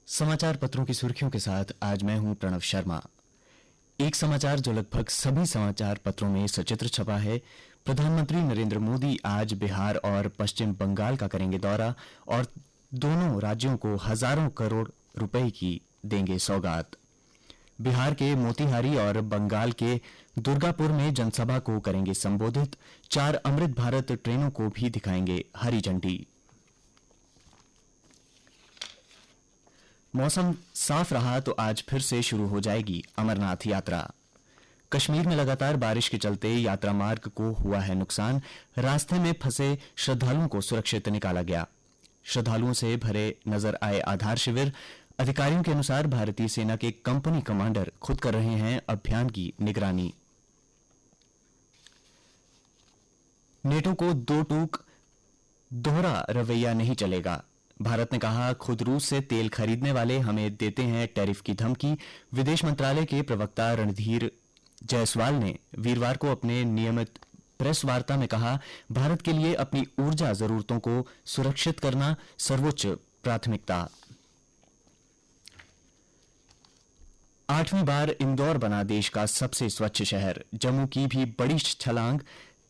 समाचार पत्रों की सुर्खियों के साथ आज मैं हूं प्रणव शर्मा। एक समाचार जो लगभग सभी समाचार पत्रों में सचित्र छपा है। प्रधानमंत्री नरेंद्र मोदी आज बिहार और पश्चिम बंगाल का करेंगे दौरा और दोनों राज्यों को हजारों करोड़ रुपए की देंगे सौगात। बिहार के मोतिहारी और बंगाल के दुर्गापुर में जनसभा को करेंगे संबोधित। 4 अमृत भारत ट्रेनों को भी दिखाएंगे हरी झंडी। मौसम साफ रहा तो आज फिर से शुरू हो जाएगी अमरनाथ यात्रा। कश्मीर में लगातार बारिश के चलते यात्रा मार्ग को हुआ है नुकसान। रास्ते में फंसे श्रद्धालुओं को सुरक्षित निकाला गया। श्रद्धालुओं से भरे नजर आए आधार शिविर। अधिकारियों के अनुसार भारतीय सेना के कंपनी कमांडर खुद कर रहे हैं अभियान की निगरानी। नेटो को दो टूक दोहरा रवैया नहीं चलेगा। भारत ने कहा, खुद रूस से तेल खरीदने वाले हमें देते हैं टैरिफ की धमकी। विदेश मंत्रालय के प्रवक्ता रणधीर जायसवाल ने वीरवार को अपने नियमित प्रेस वार्ता में कहा, भारत के लिए अपनी ऊर्जा जरूरतों को सुरक्षित करना सर्वोच्च प्राथमिकता। 8वीं बार इंदौर बना देश का सबसे स्वच्छ शहर। जम्मू की भी बड़ी छलांग।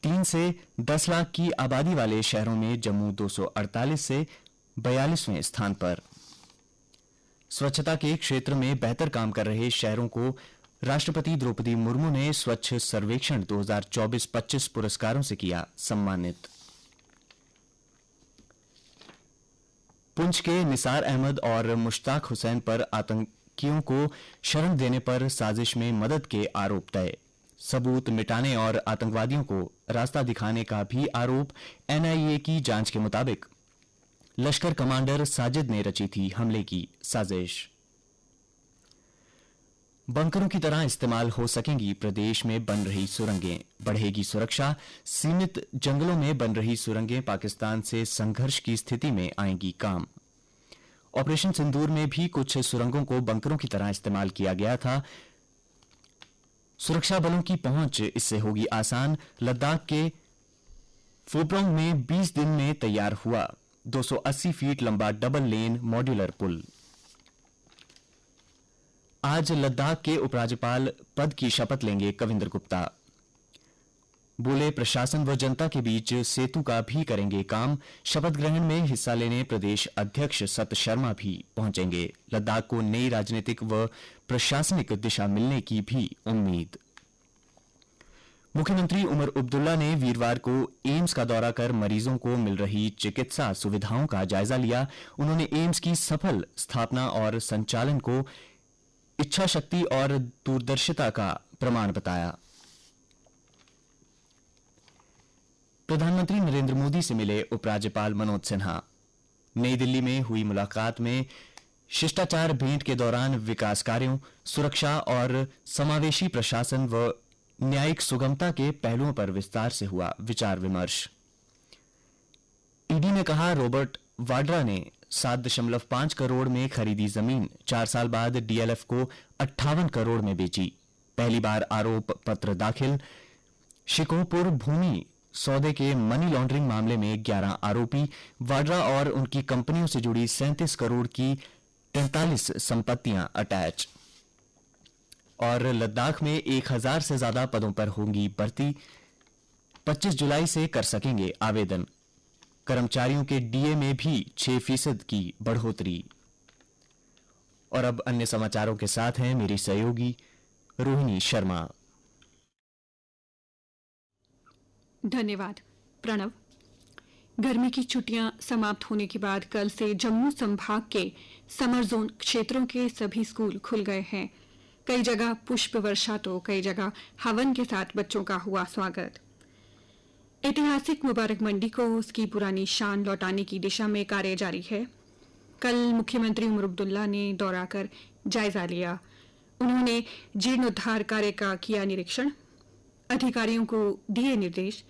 3 से 10 लाख की आबादी वाले शहरों में जम्मू 248 से 42वें स्थान पर। स्वच्छता के क्षेत्र में बेहतर काम कर रहे शहरों को राष्ट्रपति द्रौपदी मुर्मू ने स्वच्छ सर्वेक्षण 2024-25 पुरस्कारों से किया सम्मानित। पुंछ के निसार अहमद और मुश्ताक हुसैन पर आतंकियों को शरण देने पर साजिश में मदद के आरोप तय। सबूत मिटाने और आतंकवादियों को रास्ता दिखाने का भी आरोप। एनआईए की जांच के मुताबिक लश्कर कमांडर साजिद ने रची थी हमले की साजिश। बंकरों की तरह इस्तेमाल हो सकेंगी प्रदेश में बन रही सुरंगें। बढ़ेगी सुरक्षा। सीमित जंगलों में बन रही सुरंगें पाकिस्तान से संघर्ष की स्थिति में आएंगी काम। ऑपरेशन सिंदूर में भी कुछ सुरंगों को बंकरों की तरह इस्तेमाल किया गया था। सुरक्षा बलों की पहुंच इससे होगी आसान। लद्दाख के फोप्रोंग में 20 दिन में तैयार हुआ 280 फीट लंबा डबल लेन मॉड्यूलर पुल। आज लद्दाख के उपराज्यपाल पद की शपथ लेंगे कविंद्र गुप्ता। बोले, प्रशासन व जनता के बीच सेतु का भी करेंगे काम। शपथ ग्रहण में हिस्सा लेने प्रदेश अध्यक्ष सत शर्मा भी पहुंचेंगे। लद्दाख को नई राजनीतिक व प्रशासनिक दिशा मिलने की भी उम्मीद। मुख्यमंत्री उमर अब्दुल्ला ने वीरवार को एम्स का दौरा कर मरीजों को मिल रही चिकित्सा सुविधाओं का जायजा लिया। उन्होंने एम्स की सफल स्थापना और संचालन को इच्छा शक्ति और दूरदर्शिता का प्रमाण बताया। प्रधानमंत्री नरेंद्र मोदी से मिले उपराज्यपाल मनोज सिन्हा। नई दिल्ली में हुई मुलाकात में शिष्टाचार भेंट के दौरान विकास कार्यों, सुरक्षा और समावेशी प्रशासन व न्यायिक सुगमता के पहलुओं पर विस्तार से हुआ विचार विमर्श। ईडी ने कहा, रॉबर्ट वाड्रा ने 7.5 करोड़ में खरीदी जमीन 4 साल बाद डीएलएफ को 58 करोड़ में बेची। पहली बार आरोप पत्र दाखिल। शिकोहपुर भूमि सौदे के मनी लॉन्ड्रिंग मामले में 11 आरोपी। वाड्रा और उनकी कंपनियों से जुड़ी 37 करोड़ की 43 संपत्तियां अटैच। और लद्दाख में 1000 से ज्यादा पदों पर होंगी भर्ती। 25 जुलाई से कर सकेंगे आवेदन। कर्मचारियों के डीए में भी 6% की बढ़ोतरी। और अब अन्य समाचारों के साथ हैं मेरी सहयोगी रोहिणी शर्मा। धन्यवाद प्रणव। गर्मी की छुट्टियां समाप्त होने के बाद कल से जम्मू संभाग के समर जोन क्षेत्रों के सभी स्कूल खुल गए हैं। कई जगह पुष्प वर्षा तो कई जगह हवन के साथ बच्चों का हुआ स्वागत। ऐतिहासिक मुबारक मंडी को उसकी पुरानी शान लौटाने की दिशा में कार्य जारी है। कल मुख्यमंत्री उमर अब्दुल्ला ने दौरा कर जायजा लिया। उन्होंने जीर्णोद्धार कार्य का किया निरीक्षण। अधिकारियों को दिए निर्देश।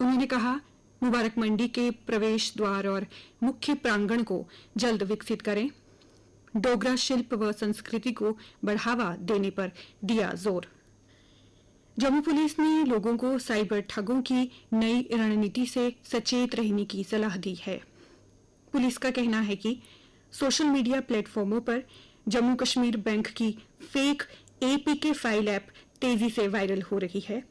उन्होंने कहा, मुबारक मंडी के प्रवेश द्वार और मुख्य प्रांगण को जल्द विकसित करें। डोगरा शिल्प व संस्कृति को बढ़ावा देने पर दिया जोर। जम्मू पुलिस ने लोगों को साइबर ठगों की नई रणनीति से सचेत रहने की सलाह दी है। पुलिस का कहना है कि सोशल मीडिया प्लेटफॉर्मों पर जम्मू कश्मीर बैंक की फेक एपीके फाइल ऐप तेजी से वायरल हो रही है।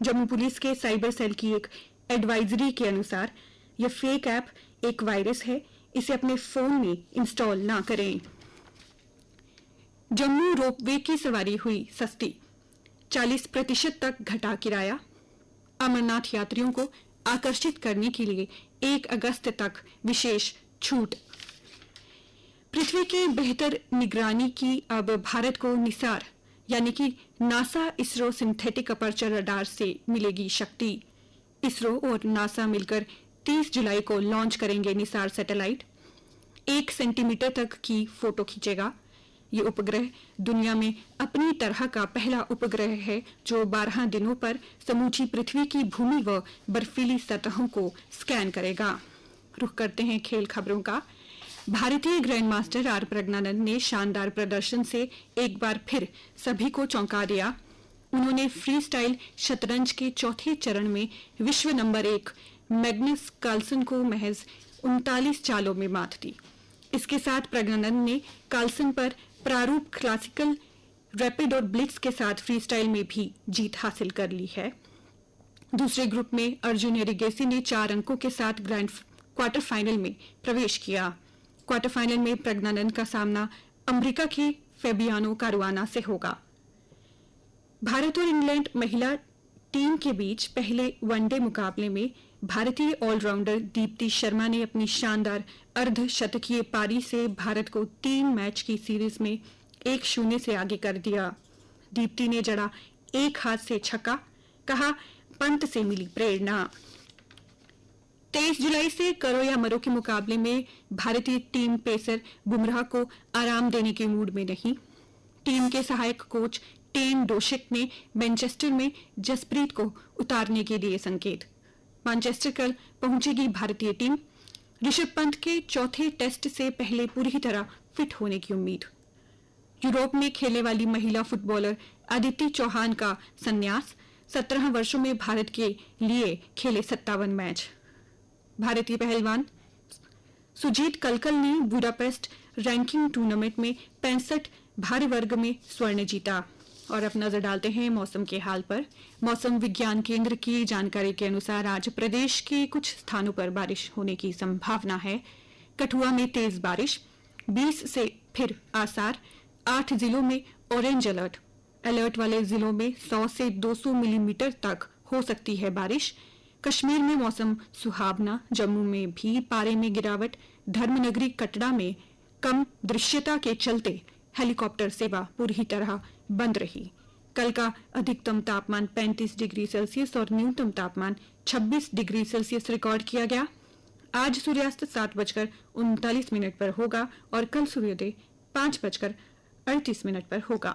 जम्मू पुलिस के साइबर सेल की एक एडवाइजरी के अनुसार यह फेक ऐप एक वायरस है, इसे अपने फोन में इंस्टॉल ना करें। जम्मू रोपवे की सवारी हुई सस्ती, 40% तक घटा किराया। अमरनाथ यात्रियों को आकर्षित करने के लिए 1 अगस्त तक विशेष छूट। पृथ्वी की बेहतर निगरानी की अब भारत को निसार यानी कि NASA ISRO synthetic aperture radar से मिलेगी शक्ति। इसरो और नासा मिलकर 30 जुलाई को लॉन्च करेंगे निसार सैटेलाइट। 1 सेंटीमीटर तक की फोटो खींचेगा। ये उपग्रह दुनिया में अपनी तरह का पहला उपग्रह है जो 12 दिनों पर समूची पृथ्वी की भूमि व बर्फीली सतहों को स्कैन करेगा। रुख करते हैं खेल खबरों का। भारतीय ग्रैंड मास्टर आर प्रज्ञानंद ने शानदार प्रदर्शन से एक बार फिर सभी को चौंका दिया। उन्होंने फ्री स्टाइल शतरंज के चौथे चरण में विश्व नंबर 1 मैग्नस कार्लसन को महज 39 चालों में मात दी। इसके साथ प्रज्ञानंद ने कार्लसन पर प्रारूप क्लासिकल, रैपिड और ब्लिट्स के साथ फ्री स्टाइल में भी जीत हासिल कर ली है। दूसरे ग्रुप में अर्जुन एरिगेसी ने 4 अंकों के साथ क्वार्टर फाइनल में प्रवेश किया। क्वार्टर फाइनल में प्रज्ञानंद का सामना अमेरिका के फेबियानो कारुआना से होगा। भारत और इंग्लैंड महिला टीम के बीच पहले वनडे मुकाबले में भारतीय ऑलराउंडर दीप्ति शर्मा ने अपनी शानदार अर्धशतकीय पारी से भारत को 3 मैच की सीरीज में 1-0 से आगे कर दिया। दीप्ति ने जड़ा एक हाथ से छक्का, कहा पंत से मिली प्रेरणा। 23 जुलाई से करो या मरो के मुकाबले में भारतीय टीम पेसर बुमराह को आराम देने के मूड में नहीं। टीम के सहायक कोच टेन डोशिक ने मैनचेस्टर में जसप्रीत को उतारने के दिए संकेत। मैनचेस्टर कल पहुंचेगी भारतीय टीम। ऋषभ पंत के चौथे टेस्ट से पहले पूरी तरह फिट होने की उम्मीद। यूरोप में खेलने वाली महिला फुटबॉलर अदिति चौहान का संन्यास। 17 वर्षों में भारत के लिए खेले 57 मैच। भारतीय पहलवान सुजीत कलकल ने बुडापेस्ट रैंकिंग टूर्नामेंट में 65 भारी वर्ग में स्वर्ण जीता। और अब नजर डालते हैं मौसम के हाल पर। मौसम विज्ञान केंद्र की जानकारी के अनुसार आज प्रदेश के कुछ स्थानों पर बारिश होने की संभावना है। कठुआ में तेज बारिश, 20 से फिर आसार। 8 जिलों में ऑरेंज अलर्ट। अलर्ट वाले जिलों में 100 से 200 मिलीमीटर तक हो सकती है बारिश। कश्मीर में मौसम सुहावना। जम्मू में भी पारे में गिरावट। धर्मनगरी कटरा में कम दृश्यता के चलते हेलीकॉप्टर सेवा पूरी तरह बंद रही। कल का अधिकतम तापमान 35 डिग्री सेल्सियस और न्यूनतम तापमान 26 डिग्री सेल्सियस रिकॉर्ड किया गया। आज सूर्यास्त 7:39 पर होगा और कल सूर्योदय 5:38 पर होगा।